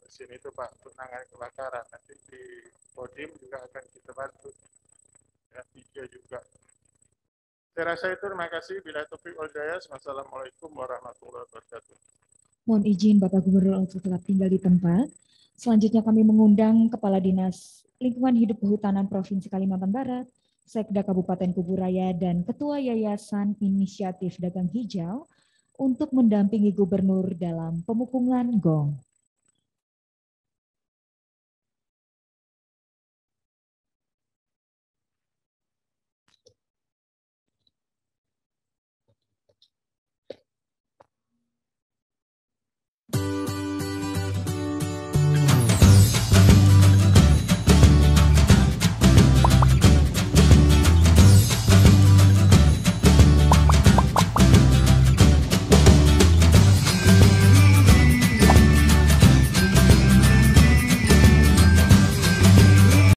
mesin itu Pak untuk menangani kebakaran. Nanti di Kodim juga akan kita bantu. Ya, 3 juga. Saya rasa itu, terima kasih. Bila taufiq wal hidayah. Wassalamualaikum warahmatullahi wabarakatuh. Mohon izin Bapak Gubernur untuk tetap tinggal di tempat. Selanjutnya kami mengundang Kepala Dinas Lingkungan Hidup Kehutanan Provinsi Kalimantan Barat, Sekda Kabupaten Kuburaya, dan Ketua Yayasan Inisiatif Dagang Hijau untuk mendampingi Gubernur dalam pemukungan gong.